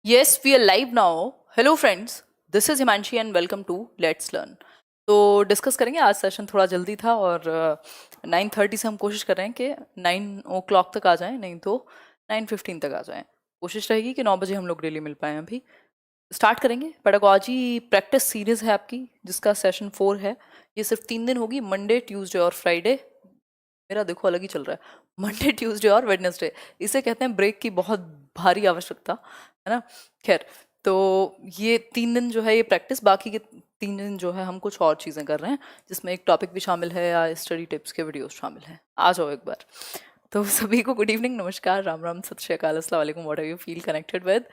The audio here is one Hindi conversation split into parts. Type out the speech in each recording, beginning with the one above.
Yes, we are live now. Hello friends, this is Himanshi and welcome to Let's Learn. तो डिस्कस करेंगे। आज सेशन थोड़ा जल्दी था और 9:30 से हम कोशिश कर रहे हैं कि 9 o'clock तक आ जाएं, नहीं तो 9:15 तक आ जाएं। कोशिश रहेगी कि 9 बजे हम लोग डेली मिल पाएँ। अभी स्टार्ट करेंगे। पेडागोजी प्रैक्टिस सीरीज़ है आपकी, जिसका सेशन 4 है। ये सिर्फ 3 दिन होगी, मंडे, ट्यूसडे और फ्राइडे। मेरा देखो अलग ही चल रहा है, मंडे, ट्यूसडे और वेडनेसडे। इसे कहते हैं ब्रेक की बहुत भारी आवश्यकता, है ना। खैर, तो ये 3 दिन जो है ये प्रैक्टिस, बाकी के 3 दिन जो है हम कुछ और चीज़ें कर रहे हैं, जिसमें एक टॉपिक भी शामिल है या स्टडी टिप्स के वीडियोस शामिल हैं। आ जाओ एक बार। तो सभी को गुड इवनिंग, नमस्कार, राम राम, सत श्री अकाल, अस्सलाम वालेकुम, what are you feel connected with.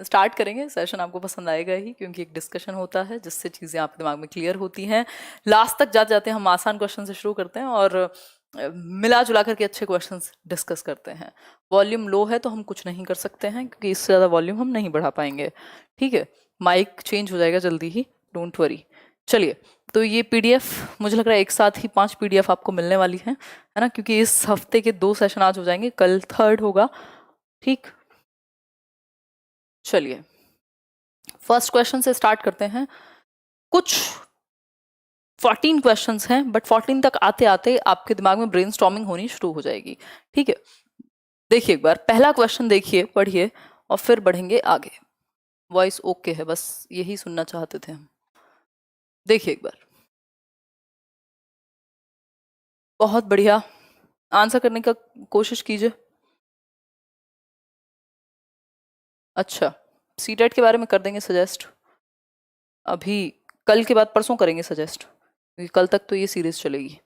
Start करेंगे। सेशन आपको पसंद आएगा ही, क्योंकि एक डिस्कशन होता है जिससे चीज़ें आपके दिमाग में क्लियर होती हैं। लास्ट तक जाते जाते हम आसान क्वेश्चन से शुरू करते हैं और मिला जुला करके अच्छे क्वेश्चंस डिस्कस करते हैं। वॉल्यूम लो है तो हम कुछ नहीं कर सकते हैं, क्योंकि इससे ज़्यादा वॉल्यूम हम नहीं बढ़ा पाएंगे। ठीक है, माइक चेंज हो जाएगा जल्दी ही, डोंट वरी। चलिए, तो ये पीडीएफ मुझे लग रहा है एक साथ ही 5 पीडीएफ आपको मिलने वाली है ना, क्योंकि इस हफ्ते के 2 सेशन आज हो जाएंगे, कल 3rd होगा। ठीक, चलिए फर्स्ट क्वेश्चन से स्टार्ट करते हैं। कुछ 14 क्वेश्चंस हैं, बट 14 तक आते आते आपके दिमाग में ब्रेनस्टॉर्मिंग होनी शुरू हो जाएगी। ठीक है, देखिए एक बार पहला क्वेश्चन, देखिए, पढ़िए और फिर बढ़ेंगे आगे। वॉइस ओके है, बस यही सुनना चाहते थे हम। देखिए एक बार, बहुत बढ़िया, आंसर करने का कोशिश कीजिए। अच्छा, सीटेट के बारे में कर देंगे सजेस्ट, अभी कल के बाद परसों करेंगे सजेस्ट, क्योंकि कल तक तो ये सीरीज चलेगी।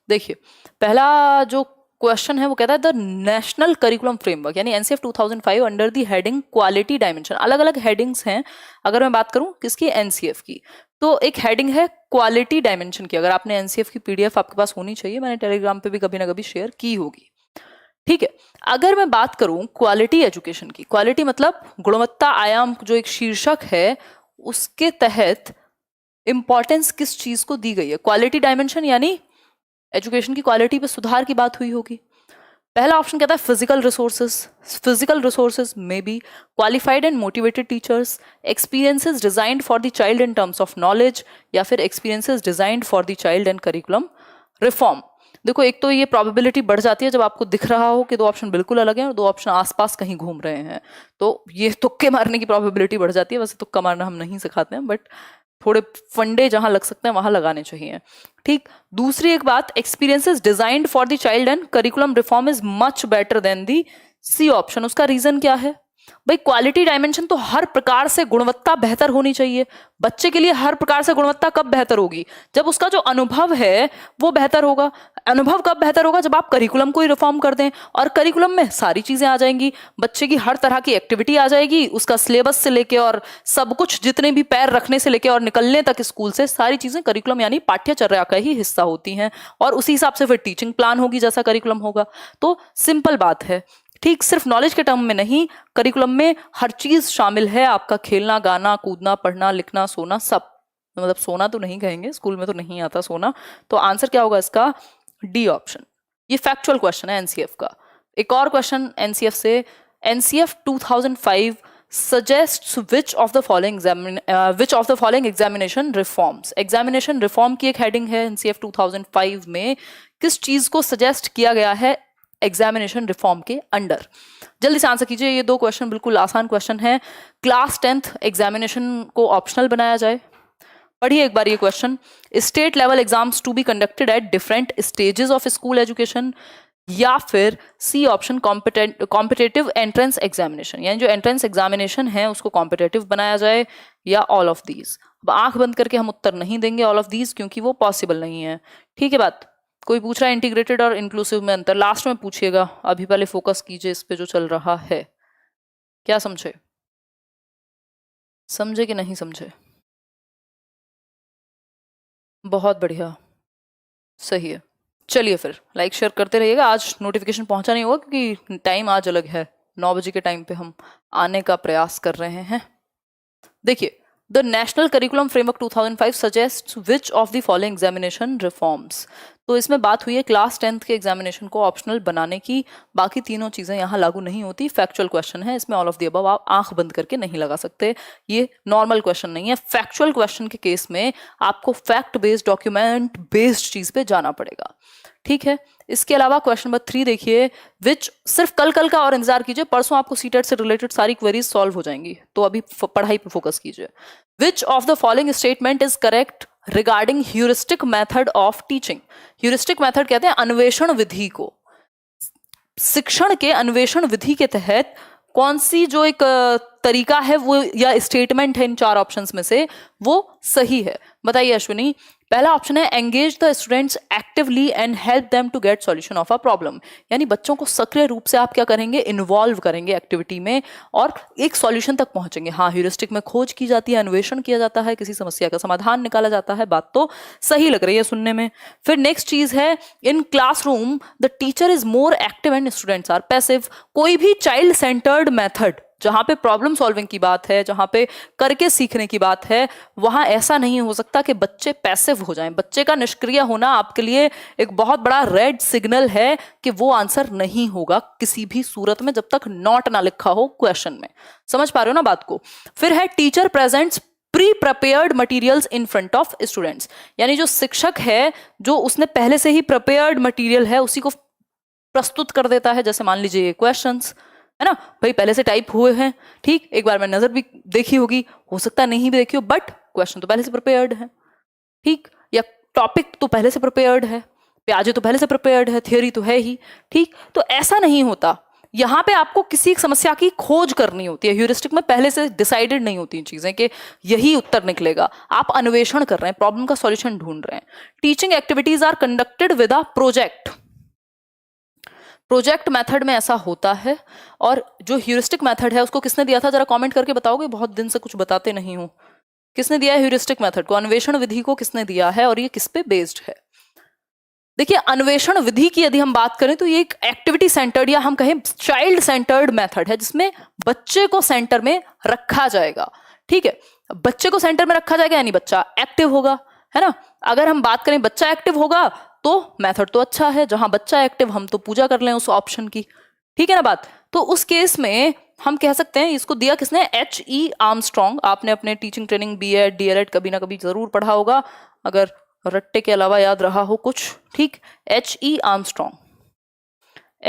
देखिए, पहला जो क्वेश्चन है वो कहता है द नेशनल करिकुलम फ्रेमवर्क, यानी NCF 2005 under the heading quality dimension. अलग अलग हेडिंग्स हैं। अगर मैं बात करूं किसकी, एनसीएफ की, तो एक हेडिंग है क्वालिटी डायमेंशन की। अगर आपने एनसीएफ की पीडीएफ आपके पास होनी चाहिए, मैंने टेलीग्राम पे भी कभी ना कभी शेयर की होगी। ठीक है, अगर मैं बात करूं क्वालिटी एजुकेशन की, क्वालिटी मतलब गुणवत्ता आयाम, जो एक शीर्षक है, उसके तहत इंपॉर्टेंस किस चीज को दी गई है। क्वालिटी डायमेंशन यानी एजुकेशन की क्वालिटी पे सुधार की बात हुई होगी। पहला ऑप्शन कहता है फिजिकल रिसोर्सेज। फिजिकल रिसोर्सेज में B qualified and motivated teachers, experiences designed for the child in terms of knowledge, या फिर experiences designed for the child and curriculum reform. देखो, एक तो ये प्रोबेबिलिटी बढ़ जाती है जब आपको दिख रहा हो कि 2 ऑप्शन बिल्कुल अलग हैं और 2 ऑप्शन आसपास कहीं घूम रहे हैं, तो ये तुक्के मारने की प्रोबेबिलिटी बढ़ जाती है। वैसे तुक्का मारना हम नहीं सिखाते हैं, बट थोड़े फंडे जहां लग सकते हैं वहां लगाने चाहिए। ठीक, दूसरी एक बात, experiences designed for the child and curriculum reform is much better than the c option. उसका रीजन क्या है भाई? क्वालिटी डायमेंशन तो हर प्रकार से गुणवत्ता बेहतर होनी चाहिए। बच्चे के लिए हर प्रकार से गुणवत्ता कब बेहतर होगी? जब उसका जो अनुभव है वो बेहतर होगा। अनुभव कब बेहतर होगा? जब आप करिकुलम को ही रिफॉर्म कर दें, और करिकुलम में सारी चीजें आ जाएंगी, बच्चे की हर तरह की एक्टिविटी आ जाएगी, उसका सिलेबस से लेके और सब कुछ, जितने भी पैर रखने से लेके और निकलने तक स्कूल से, सारी चीजें करिकुलम यानी पाठ्यचर्या का ही हिस्सा होती हैं, और उसी हिसाब से फिर टीचिंग प्लान होगी जैसा करिकुलम होगा। तो सिंपल बात है। ठीक, सिर्फ नॉलेज के टर्म में नहीं, करिकुलम में हर चीज शामिल है। आपका खेलना, गाना, कूदना, पढ़ना, लिखना, सोना, सब। मतलब सोना तो नहीं कहेंगे, स्कूल में तो नहीं आता सोना। तो आंसर क्या होगा इसका? D option. ये फैक्चुअल क्वेश्चन है एनसीएफ का। एक और क्वेश्चन एनसीएफ से, NCF 2005 suggests which of the following examination reforms। Examination reform की एक हेडिंग है एनसीएफ 2005 में। किस चीज को सजेस्ट किया गया है एग्जामिनेशन रिफॉर्म के अंडर? जल्दी से आंसर कीजिए। ये 2 क्वेश्चन बिल्कुल आसान क्वेश्चन है। क्लास 10th एग्जामिनेशन को ऑप्शनल बनाया जाए। पढ़िए एक बार ये question, state level exams to be conducted at different stages of school education, या फिर c option competitive entrance examination, यानी जो एंट्रेंस एग्जामिनेशन है उसको कॉम्पिटेटिव बनाया जाए, या ऑल ऑफ दीज। अब आंख बंद करके हम उत्तर नहीं देंगे ऑल ऑफ दीज, क्योंकि वो पॉसिबल नहीं है। ठीक है बात? कोई पूछ रहा है इंटीग्रेटेड और इंक्लूसिव में अंतर, लास्ट में पूछिएगा, अभी पहले फोकस कीजिए इस पे जो चल रहा है। क्या समझे? समझे कि नहीं समझे? बहुत बढ़िया, सही है। चलिए फिर लाइक शेयर करते रहिएगा। आज नोटिफिकेशन पहुंचा नहीं होगा, क्योंकि टाइम आज अलग है, 9 बजे के टाइम पे हम आने का प्रयास कर रहे हैं। देखिए, the national curriculum framework 2005 suggest which of the following examination reforms. तो इसमें बात हुई है क्लास 10th के एग्जामिनेशन को ऑप्शनल बनाने की, बाकी तीनों चीजें यहाँ लागू नहीं होती। फैक्चुअल क्वेश्चन है, इसमें ऑल ऑफ द अबव आप आंख बंद करके नहीं लगा सकते, ये नॉर्मल क्वेश्चन नहीं है। फैक्चुअल क्वेश्चन के केस में आपको फैक्ट बेस्ड डॉक्यूमेंट बेस्ड चीज पे जाना पड़ेगा, ठीक है। इसके अलावा क्वेश्चन नंबर 3 देखिए, विच, सिर्फ कल का और इंतजार कीजिए, परसों आपको सीटेट से रिलेटेड सारी क्वेरीज सॉल्व हो जाएंगी, तो अभी पढ़ाई पे फोकस कीजिए। विच of the following statement is correct regarding heuristic method of teaching. Heuristic method कहते हैं अन्वेषण विधि को, शिक्षण के अन्वेषण विधि के तहत कौन सी जो एक तरीका है वो या स्टेटमेंट है इन 4 ऑप्शंस में से वो सही है, बताइए अश्विनी। पहला ऑप्शन है engage the students actively and help them to get solution of a problem, यानी बच्चों को सक्रिय रूप से आप क्या करेंगे, इन्वॉल्व करेंगे एक्टिविटी में और एक सॉल्यूशन तक पहुंचेंगे। हाँ, ह्यूरिस्टिक में खोज की जाती है, अन्वेषण किया जाता है, किसी समस्या का समाधान निकाला जाता है, बात तो सही लग रही है सुनने में। फिर नेक्स्ट चीज है in classroom the teacher is more active and students are passive. कोई भी चाइल्ड सेंटर्ड मेथड जहां पे प्रॉब्लम सॉल्विंग की बात है, जहां पे करके सीखने की बात है, वहां ऐसा नहीं हो सकता कि बच्चे पैसिव हो जाएं। बच्चे का निष्क्रिय होना आपके लिए एक बहुत बड़ा रेड सिग्नल है कि वो आंसर नहीं होगा किसी भी सूरत में जब तक नॉट ना लिखा हो क्वेश्चन में। समझ पा रहे हो ना बात को। फिर है teacher presents pre prepared materials in front of students, यानी जो शिक्षक है जो उसने पहले से ही प्रिपेयर्ड मटीरियल है उसी को प्रस्तुत कर देता है। जैसे मान लीजिए क्वेश्चंस है ना भाई, पहले से टाइप हुए हैं, ठीक, एक बार मैं नजर भी देखी होगी, हो सकता है नहीं भी देखी हो, बट क्वेश्चन तो पहले से प्रिपेयर्ड है, ठीक, या टॉपिक तो पहले से प्रिपेयर्ड है, प्याजे तो पहले से प्रिपेयर्ड है, थियोरी तो है ही, ठीक। तो ऐसा नहीं होता, यहाँ पे आपको किसी एक समस्या की खोज करनी होती है। ह्यूरिस्टिक में पहले से डिसाइडेड नहीं होती चीजें कि यही उत्तर निकलेगा, आप अन्वेषण कर रहे हैं, प्रॉब्लम का सॉल्यूशन ढूंढ रहे हैं। Teaching activities are conducted with a project. Project method में ऐसा होता है। और जो ह्यूरिस्टिक मेथड है उसको किसने दिया था, जरा कमेंट करके बताओगे, बहुत दिन से कुछ बताते नहीं हो। किसने दिया है ह्यूरिस्टिक मेथड को, अन्वेषण विधि को किसने दिया है और ये किस पे बेस्ड है? देखिए, अन्वेषण विधि की यदि हम बात करें तो ये एक एक्टिविटी सेंटर्ड या हम कहें चाइल्ड सेंटर्ड मेथड है, जिसमें बच्चे को सेंटर में रखा जाएगा, ठीक है। बच्चे को सेंटर में रखा जाएगा यानी बच्चा एक्टिव होगा, है ना। अगर हम बात करें बच्चा एक्टिव होगा तो मेथड तो अच्छा है, जहां बच्चा एक्टिव हम तो पूजा कर लें उस ऑप्शन की, ठीक है ना बात। तो उस केस में हम कह सकते हैं इसको दिया किसने, H.E. आर्मस्ट्रॉन्ग। आपने अपने टीचिंग ट्रेनिंग B.Ed D.El.Ed कभी ना कभी जरूर पढ़ा होगा, अगर रट्टे के अलावा याद रहा हो कुछ, ठीक। H.E. Armstrong,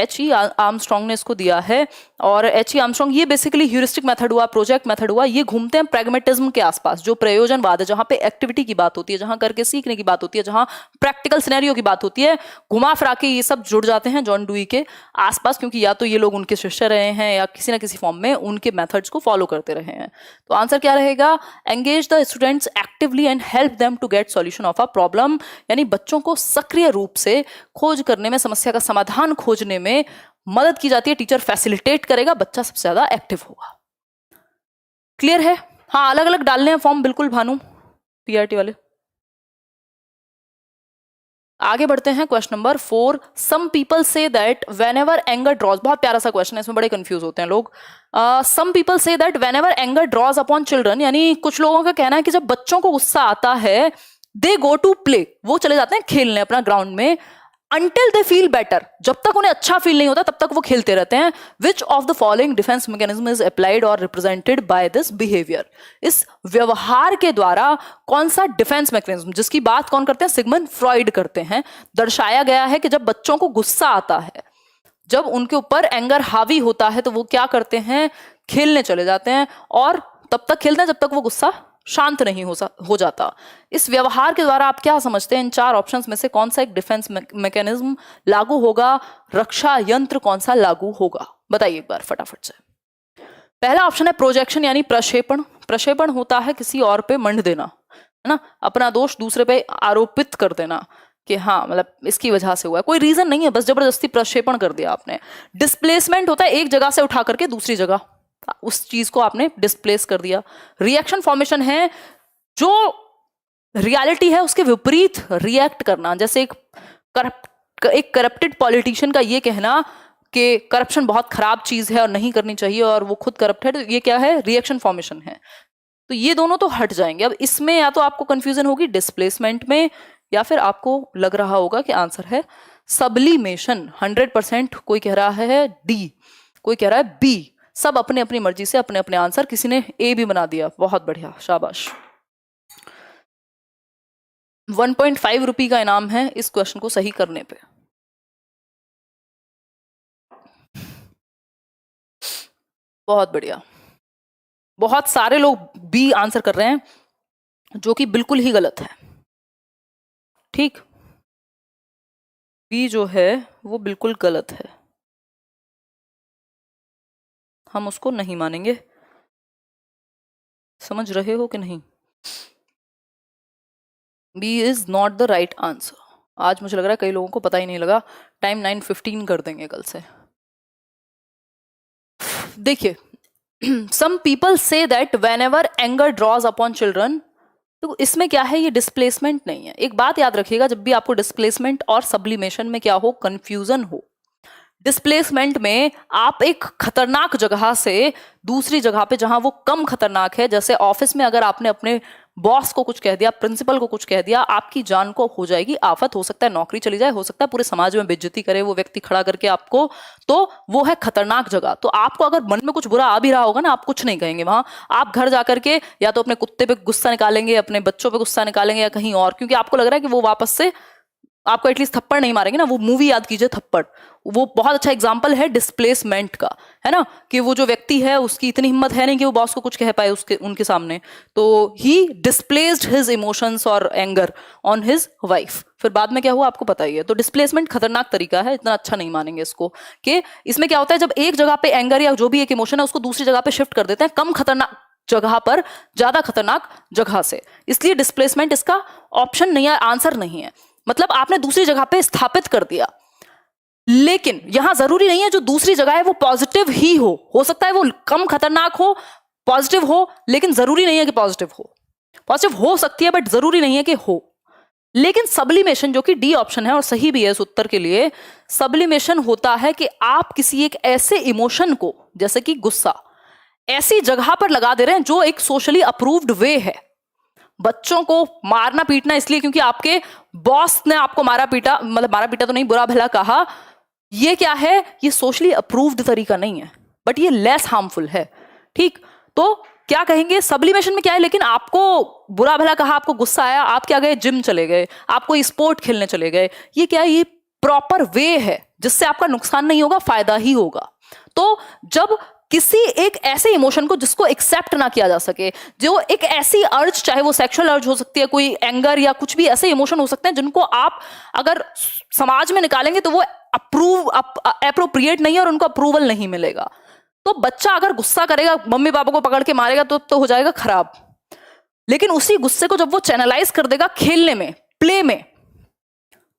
H.E. आर्मस्ट्रॉन्ग ने इसको दिया है। और H.E. आर्मस्ट्रॉन्ग, ये बेसिकली ह्यूरिस्टिक मेथड हुआ, प्रोजेक्ट मेथड हुआ, ये घूमते हैं प्रैग्मेटिज्म के आसपास, जो प्रयोजनवाद है, जहां पे एक्टिविटी की बात होती है, जहां करके सीखने की बात होती है, जहां प्रैक्टिकल सिनेरियो की बात होती है, घुमा फिरा के ये सब जुड़ जाते हैं जॉन डुई के आसपास, क्योंकि या तो ये लोग उनके शिष्य रहे हैं या किसी ना किसी फॉर्म में उनके मेथड्स को फॉलो करते रहे हैं। तो आंसर क्या रहेगा, engage the students actively and help them to get solution of a problem, यानी बच्चों को सक्रिय रूप से खोज करने में, समस्या का समाधान खोजने में मदद की जाती है। टीचर फैसिलिटेट करेगा, बच्चा सबसे ज्यादा एक्टिव होगा। क्लियर है? हाँ, अलग अलग डालने हैं फॉर्म, बिल्कुल भानु, पीआरटी वाले। आगे बढ़ते हैं question number 4। Some people say that whenever anger draws, बहुत प्यारा सा क्वेश्चन है, इसमें बड़े कंफ्यूज होते हैं लोग। Some people say that whenever anger draws upon children, यानी कुछ लोगों का कहना है कि जब बच्चों को गुस्सा आता है, दे गो टू प्ले, वो चले जाते हैं खेलने अपना ग्राउंड में, until they feel better, जब तक उन्हें अच्छा फील नहीं होता तब तक वो खेलते रहते हैं। Which of the following defense mechanism is applied or represented by this behavior? इस व्यवहार के द्वारा कौन सा डिफेंस मैकेनिज्म, जिसकी बात कौन करते हैं, सिगमंड फ्रॉइड करते हैं, दर्शाया गया है कि जब बच्चों को गुस्सा आता है, जब उनके ऊपर एंगर हावी होता है, तो वो क्या करते हैं, खेलने चले जाते हैं, और तब तक खेलते हैं जब तक वो गुस्सा शांत नहीं हो जाता। इस व्यवहार के द्वारा आप क्या समझते हैं, इन 4 ऑप्शंस में से कौन सा एक डिफेंस मैकेनिज्म लागू होगा, रक्षा यंत्र कौन सा लागू होगा, बताइए एक बार फटाफट से। पहला ऑप्शन है प्रोजेक्शन, यानी प्रक्षेपण। प्रक्षेपण होता है किसी और पे मंड देना, है ना, अपना दोष दूसरे पे आरोपित कर देना कि हाँ मतलब इसकी वजह से हुआ है, कोई रीजन नहीं है, बस जबरदस्ती प्रक्षेपण कर दिया आपने। डिस्प्लेसमेंट होता है एक जगह से उठा करके दूसरी जगह, उस चीज को आपने डिस्प्लेस कर दिया। रिएक्शन फॉर्मेशन है जो रियलिटी है उसके विपरीत रिएक्ट करना, जैसे एक करप्टेड पॉलिटिशियन का ये कहना कि करप्शन बहुत खराब चीज है और नहीं करनी चाहिए, और वो खुद करप्ट है, तो ये क्या है, रिएक्शन फॉर्मेशन है। तो ये दोनों तो हट जाएंगे। अब इसमें या तो आपको कंफ्यूजन होगी डिस्प्लेसमेंट में या फिर आपको लग रहा होगा कि आंसर है सब्लिमेशन। 100% कोई कह रहा है डी, कोई कह रहा है बी। सब अपने अपनी मर्जी से अपने अपने आंसर, किसी ने ए भी बना दिया, बहुत बढ़िया, शाबाश। 1.5 रुपये का इनाम है इस क्वेश्चन को सही करने पे। बहुत बढ़िया। बहुत सारे लोग बी आंसर कर रहे हैं, जो कि बिल्कुल ही गलत है। ठीक, बी जो है वो बिल्कुल गलत है, हम उसको नहीं मानेंगे। समझ रहे हो कि नहीं? B is not the right answer. आज मुझे लग रहा है कई लोगों को पता ही नहीं लगा। टाइम 9:15 कर देंगे कल से। देखिए, some people say that whenever anger draws upon children, तो इसमें क्या है, ये डिस्प्लेसमेंट नहीं है। एक बात याद रखिएगा, जब भी आपको डिस्प्लेसमेंट और सब्लिमेशन में क्या हो, कंफ्यूजन हो, डिस्प्लेसमेंट में आप एक खतरनाक जगह से दूसरी जगह पे जहां वो कम खतरनाक है, जैसे ऑफिस में अगर आपने अपने बॉस को कुछ कह दिया, प्रिंसिपल को कुछ कह दिया, आपकी जान को हो जाएगी आफत। हो सकता है नौकरी चली जाए, हो सकता है पूरे समाज में बेइज्जती करे वो व्यक्ति खड़ा करके आपको, तो वो है खतरनाक जगह। तो आपको अगर मन में कुछ बुरा आ भी रहा होगा ना, आप कुछ नहीं कहेंगे वहां। आप घर जाकर के या तो अपने कुत्ते पे गुस्सा निकालेंगे, अपने बच्चों पे गुस्सा निकालेंगे, या कहीं और, क्योंकि आपको लग रहा है कि वो वापस से आपको एटलीस्ट थप्पड़ नहीं मारेंगे ना। वो मूवी याद कीजिए थप्पड़, वो बहुत अच्छा एग्जांपल है डिस्प्लेसमेंट का, है ना, कि वो जो व्यक्ति है उसकी इतनी हिम्मत है नहीं कि वो बॉस को कुछ कह पाए उसके उनके सामने, तो ही डिस्प्लेस्ड हिज इमोशंस और एंगर ऑन हिज वाइफ। फिर बाद में क्या हुआ आपको पता ही है। तो डिस्प्लेसमेंट खतरनाक तरीका है, इतना अच्छा नहीं मानेंगे इसको। कि इसमें क्या होता है, जब एक जगह पे एंगर या जो भी एक इमोशन है उसको दूसरी जगह पे शिफ्ट कर देते हैं, कम खतरनाक जगह पर ज्यादा खतरनाक जगह से, इसलिए डिस्प्लेसमेंट इसका ऑप्शन नहीं है, आंसर नहीं है। मतलब आपने दूसरी जगह पे स्थापित कर दिया, लेकिन यहां जरूरी नहीं है जो दूसरी जगह है वो पॉजिटिव ही हो सकता है वो कम खतरनाक हो, पॉजिटिव हो, लेकिन जरूरी नहीं है कि पॉजिटिव हो। पॉजिटिव हो सकती है बट जरूरी नहीं है कि हो। लेकिन सब्लिमेशन, जो कि डी ऑप्शन है और सही भी है इस उत्तर के लिए, सब्लिमेशन होता है कि आप किसी एक ऐसे इमोशन को, जैसे कि गुस्सा, ऐसी जगह पर लगा दे रहे हैं जो एक सोशली अप्रूव्ड वे है। बच्चों को मारना पीटना इसलिए क्योंकि आपके बॉस ने आपको मारा पीटा, मतलब मारा पीटा तो नहीं, बुरा भला कहा, ये क्या है, ये सोशली अप्रूव्ड तरीका नहीं है, बट ये लेस हार्मफुल है। ठीक, तो क्या कहेंगे, सब्लिमेशन में क्या है, लेकिन आपको बुरा भला कहा, आपको गुस्सा आया, आप क्या गए, जिम चले गए, आपको स्पोर्ट खेलने चले गए, ये क्या है, ये प्रॉपर वे है जिससे आपका नुकसान नहीं होगा, फायदा ही होगा। तो जब किसी एक ऐसे इमोशन को जिसको एक्सेप्ट ना किया जा सके, जो एक ऐसी अर्ज, चाहे वो सेक्सुअल अर्ज हो सकती है, कोई एंगर या कुछ भी ऐसे इमोशन हो सकते हैं जिनको आप अगर समाज में निकालेंगे तो वो एप्रोप्रिएट नहीं है और उनको अप्रूवल नहीं मिलेगा। तो बच्चा अगर गुस्सा करेगा, मम्मी पापा को पकड़ के मारेगा तो हो जाएगा खराब। लेकिन उसी गुस्से को जब वो चैनलाइज कर देगा खेलने में, प्ले में,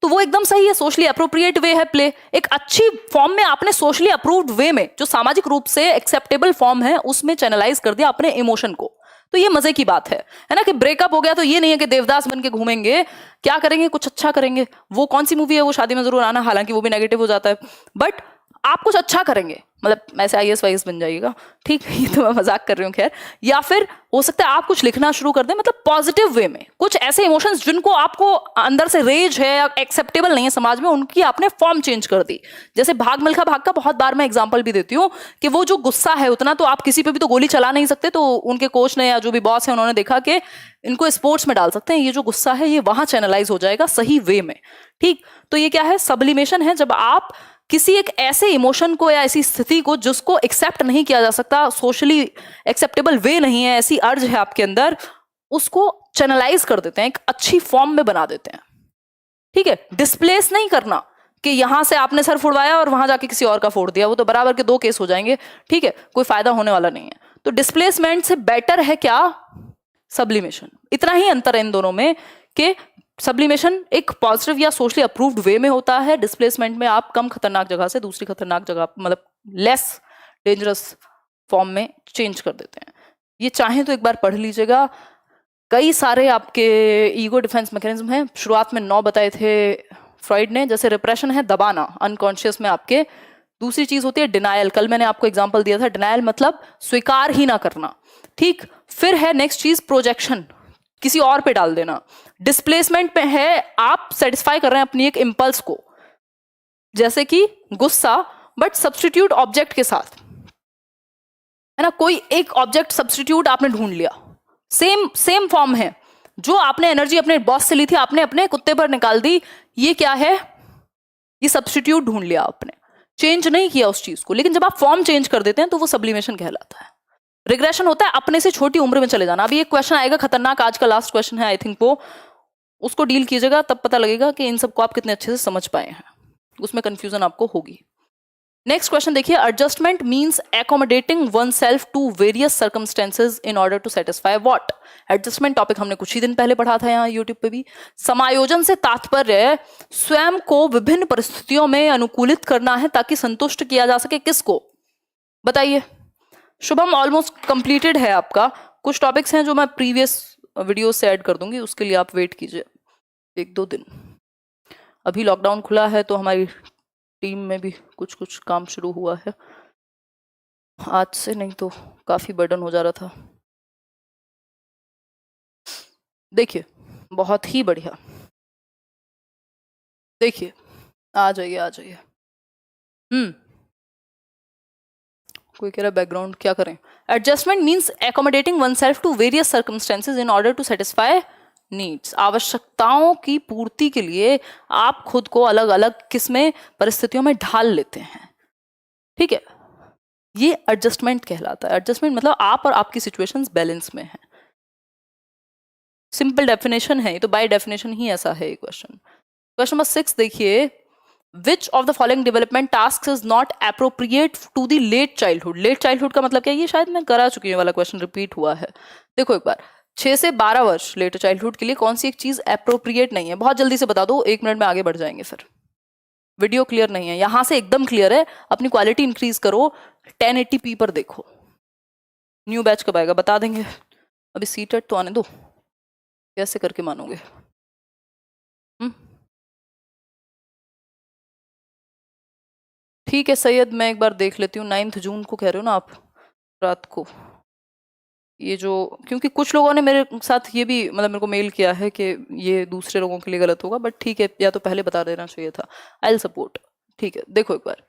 तो वो एकदम सही है, सोशली अप्रोप्रिएट वे है प्ले। एक अच्छी फॉर्म में आपने सोशली अप्रूव्ड वे में, जो सामाजिक रूप से एक्सेप्टेबल फॉर्म है, उसमें चैनलाइज कर दिया अपने इमोशन को। तो ये मजे की बात है ना, कि ब्रेकअप हो गया तो ये नहीं है कि देवदास बन के घूमेंगे, क्या करेंगे, कुछ अच्छा करेंगे। वो कौन सी मूवी है, वो शादी में जरूर आना, हालांकि वो भी नेगेटिव हो जाता है, बट आप कुछ अच्छा करेंगे, मतलब ऐसे IAS वाइएस बन जाइएगा। ठीक, ये तो मैं मजाक कर रही हूँ खैर। या फिर हो सकता है आप कुछ लिखना शुरू कर दें, मतलब पॉजिटिव वे में, कुछ ऐसे इमोशंस जिनको आपको अंदर से रेज है या एक्सेप्टेबल नहीं है समाज में, उनकी आपने फॉर्म चेंज कर दी। जैसे भाग मिल्खा भाग का बहुत बार मैं एग्जाम्पल भी देती हूँ कि वो जो गुस्सा है, उतना तो आप किसी पे भी तो गोली चला नहीं सकते, तो उनके कोच ने या जो भी बॉस है उन्होंने देखा कि इनको स्पोर्ट्स में डाल सकते हैं, ये जो गुस्सा है ये वहां चैनलाइज हो जाएगा सही वे में। ठीक, तो ये क्या है, सब्लिमेशन है, जब आप किसी एक ऐसे इमोशन को या ऐसी स्थिति को जिसको एक्सेप्ट नहीं किया जा सकता, सोशली एक्सेप्टेबल वे नहीं है, ऐसी अर्ज है आपके अंदर, उसको चैनलाइज कर देते हैं, एक अच्छी फॉर्म में बना देते हैं। ठीक है, डिस्प्लेस नहीं करना कि यहां से आपने सर फोड़वाया और वहां जाके किसी और का फोड़ दिया, वो तो बराबर के 2 केस हो जाएंगे। ठीक है, कोई फायदा होने वाला नहीं है। तो डिस्प्लेसमेंट से बेटर है क्या, सब्लिमेशन। इतना ही अंतर है इन दोनों में कि सब्लिमेशन एक पॉजिटिव या सोशली अप्रूव्ड वे में होता है, डिस्प्लेसमेंट में आप कम खतरनाक जगह से दूसरी खतरनाक जगह, मतलब लेस डेंजरस फॉर्म में चेंज कर देते हैं। ये चाहें तो एक बार पढ़ लीजिएगा, कई सारे आपके ईगो डिफेंस मैकेनिज्म हैं। शुरुआत में 9 बताए थे फ्रॉइड ने, जैसे रिप्रेशन है, दबाना अनकॉन्शियस में आपके। दूसरी चीज होती है डिनायल, कल मैंने आपको एग्जांपल दिया था, डिनायल मतलब स्वीकार ही ना करना। ठीक, फिर है नेक्स्ट चीज प्रोजेक्शन, किसी और पे डाल देना। डिस्प्लेसमेंट में है, आप सेटिस्फाई कर रहे हैं अपनी एक इम्पल्स को, जैसे कि गुस्सा, बट सब्स्टिट्यूट ऑब्जेक्ट के साथ, है ना। कोई एक ऑब्जेक्ट सब्स्टिट्यूट आपने ढूंढ लिया, सेम फॉर्म है, जो आपने एनर्जी अपने बॉस से ली थी आपने अपने कुत्ते पर निकाल दी। ये क्या है? ये सब्स्टिट्यूट ढूंढ लिया आपने, चेंज नहीं किया उस चीज को। लेकिन जब आप फॉर्म चेंज कर देते हैं तो वो सब्लिमेशन कहलाता है। रिग्रेशन होता है अपने से छोटी उम्र में चले जाना। अभी एक क्वेश्चन आएगा खतरनाक, आज का लास्ट क्वेश्चन है आई थिंक, वो उसको डील कीजिएगा, तब पता लगेगा कि इन सबको आप कितने अच्छे से समझ पाए हैं, उसमें कंफ्यूजन आपको होगी। नेक्स्ट क्वेश्चन देखिए, adjustment means accommodating oneself to various circumstances in order to satisfy what. Adjustment topic हमने कुछ ही दिन पहले पढ़ा था यहाँ यूट्यूब पे भी। समायोजन से तात्पर्य स्वयं को विभिन्न परिस्थितियों में अनुकूलित करना है ताकि संतुष्ट किया जा सके किसको, बताइए। शुभम ऑलमोस्ट कंप्लीटेड है आपका। कुछ टॉपिक्स हैं जो मैं प्रीवियस वीडियो से ऐड कर दूंगी, उसके लिए आप वेट कीजिए 1-2 दिन। अभी लॉकडाउन खुला है तो हमारी टीम में भी कुछ कुछ काम शुरू हुआ है आज से, नहीं तो काफी बर्डन हो जा रहा था। देखिए बहुत ही बढ़िया, देखिए आ जाइए आ जाइए। कोई कह रहा है बैकग्राउंड क्या करें। Adjustment means accommodating oneself to various circumstances in order to satisfy needs. आवश्यकताओं की पूर्ति के लिए आप खुद को अलग अलग किस्में परिस्थितियों में ढाल लेते हैं, ठीक है। ये एडजस्टमेंट कहलाता है। एडजस्टमेंट मतलब आप और आपकी सिचुएशंस बैलेंस में है। सिंपल डेफिनेशन है, तो बाय डेफिनेशन ही ऐसा है ये क्वेश्चन। क्वेश्चन नंबर 6 देखिए, which of the following development task is not appropriate to the late childhood. Late childhood का मतलब क्या है? ये शायद मैं करा चुकी हूँ वाला क्वेश्चन रिपीट हुआ है। देखो एक बार, 6 से 12 वर्ष लेट चाइल्डहुड के लिए कौन सी एक चीज एप्रोप्रिएट नहीं है? बहुत जल्दी से बता दो, 1 मिनट में आगे बढ़ जाएंगे। फिर वीडियो क्लियर नहीं है, यहां से एकदम क्लियर है। अपनी क्वालिटी इंक्रीज करो, 1080p पर देखो। न्यू बैच कब आएगा बता देंगे, अभी सीटेट तो आने दो, कैसे करके मानोगे। ठीक है सैयद, मैं एक बार देख लेती हूँ। 9 जून को कह रहे हो ना आप, रात को। ये जो, क्योंकि कुछ लोगों ने मेरे साथ ये भी मतलब मेरे को मेल किया है कि ये दूसरे लोगों के लिए गलत होगा, बट ठीक है, या तो पहले बता देना चाहिए था। I will support. ठीक है, देखो एक बार,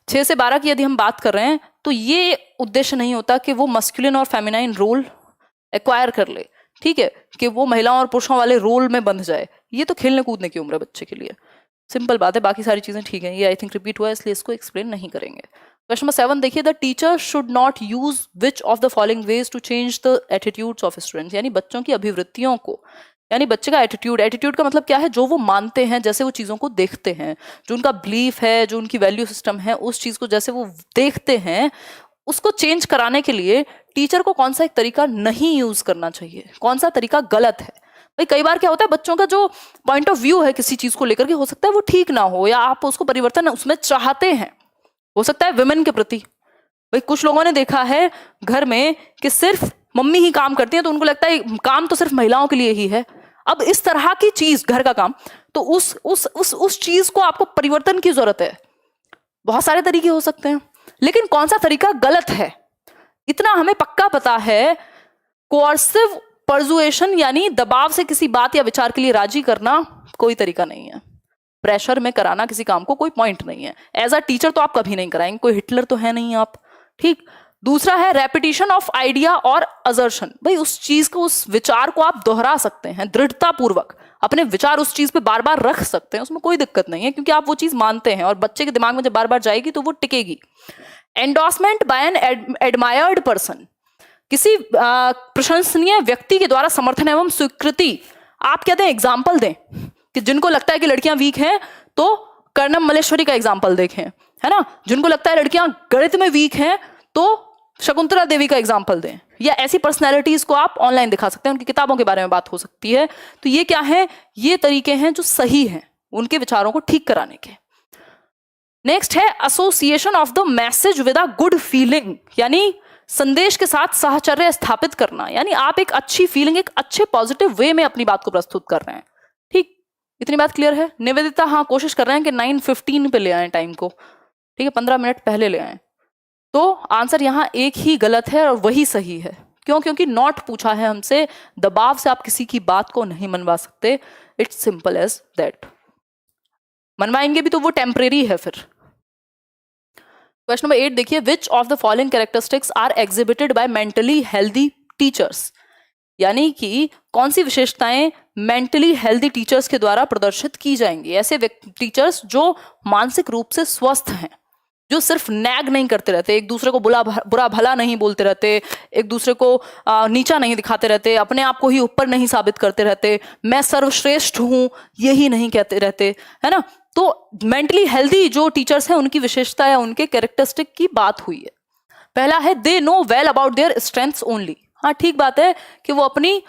6 से 12 की यदि हम बात कर रहे हैं तो ये उद्देश्य नहीं होता कि वो मस्कुलिन और फेमिनाइन रोल एक्वायर कर ले, ठीक है, कि वो महिलाओं और पुरुषों वाले रोल में बंध जाए। ये तो खेलने कूदने की उम्र है बच्चे के लिए, सिंपल बात है। बाकी सारी चीजें ठीक है, ये आई थिंक रिपीट हुआ है इसलिए इसको एक्सप्लेन नहीं करेंगे। क्वेश्चन नंबर 7 देखिए, the teacher should not use which of the following ways to change the attitudes of students. यानी बच्चों की अभिवृत्तियों को, यानी बच्चे का एटीट्यूड, एटीट्यूड का मतलब क्या है? जो वो मानते हैं, जैसे वो चीजों को देखते हैं, जो उनका बिलीफ है, जो उनकी वैल्यू सिस्टम है, उस चीज को जैसे वो देखते हैं, उसको चेंज कराने के लिए टीचर को कौन सा एक तरीका नहीं यूज करना चाहिए, कौन सा तरीका गलत है। भाई कई बार क्या होता है, बच्चों का जो पॉइंट ऑफ व्यू है किसी चीज को लेकर के, हो सकता है वो ठीक ना हो, या आप उसको परिवर्तन उसमें चाहते हैं। हो सकता है विमेन के प्रति, भाई कुछ लोगों ने देखा है घर में कि सिर्फ मम्मी ही काम करती है, तो उनको लगता है काम तो सिर्फ महिलाओं के लिए ही है। अब इस तरह की चीज, घर का काम, तो उस चीज को आपको परिवर्तन की जरूरत है। बहुत सारे तरीके हो सकते हैं, लेकिन कौन सा तरीका गलत है इतना हमें पक्का पता है। कोर्सिव परसुएशन यानी दबाव से किसी बात या विचार के लिए राजी करना कोई तरीका नहीं है। प्रेशर में कराना किसी काम को कोई पॉइंट नहीं है। एज अ टीचर तो आप कभी नहीं कराएंगे, कोई हिटलर तो है नहीं आप, ठीक। दूसरा है रेपिटेशन ऑफ आइडिया और असर्शन। भाई उस चीज को, उस विचार को आप दोहरा सकते हैं दृढ़ता पूर्वक, अपने विचार उस चीज पे बार बार रख सकते हैं, उसमें कोई दिक्कत नहीं है, क्योंकि आप वो चीज मानते हैं और बच्चे के दिमाग में जब बार बार जाएगी तो वो टिकेगी। Endorsement by an admired person, किसी प्रशंसनीय व्यक्ति के द्वारा समर्थन एवं स्वीकृति। आप कहते हैं एग्जाम्पल दें कि जिनको लगता है कि लड़कियां वीक हैं तो कर्णम मल्लेश्वरी का एग्जाम्पल देखें, है ना। जिनको लगता है लड़कियां गणित में वीक हैं तो शकुंतला देवी का एग्जाम्पल दें, या ऐसी पर्सनैलिटीज को आप ऑनलाइन दिखा सकते हैं, उनकी किताबों के बारे में बात हो सकती है। तो ये क्या है? ये तरीके हैं जो सही हैं उनके विचारों को ठीक कराने के। नेक्स्ट है association of the message with a good feeling, यानी संदेश के साथ साहचर्य स्थापित करना। यानी आप एक अच्छी फीलिंग, एक अच्छे पॉजिटिव वे में अपनी बात को प्रस्तुत कर रहे हैं, ठीक। इतनी बात क्लियर है। निवेदिता, हाँ कोशिश कर रहे हैं कि 9:15 पे ले आए टाइम को, ठीक है, 15 मिनट पहले ले आए। तो आंसर यहाँ एक ही गलत है और वही सही है, क्यों? क्योंकि नॉट पूछा है हमसे, दबाव से आप किसी की बात को नहीं मनवा सकते। It's simple as that. मनवाएंगे भी तो वो टेम्परेरी है फिर। क्वेश्चन नंबर 8 देखिए, which of the following characteristics are exhibited by mentally healthy teachers, यानी कि कौन सी विशेषताएं मेंटली हेल्दी टीचर्स के द्वारा प्रदर्शित की जाएंगी। ऐसे टीचर्स जो मानसिक रूप से स्वस्थ हैं, जो सिर्फ नैग नहीं करते रहते, एक दूसरे को बुरा भला नहीं बोलते रहते, एक दूसरे को नीचा नहीं दिखाते रहते, अपने आप को ही ऊपर नहीं साबित करते रहते, मैं सर्वश्रेष्ठ हूं यही नहीं कहते रहते, है ना। तो मेंटली हेल्दी जो टीचर्स हैं उनकी विशेषता या उनके कैरेक्टरिस्टिक की बात हुई है। पहला है they know well about their strengths only. हाँ ठीक बात है कि वो अपनी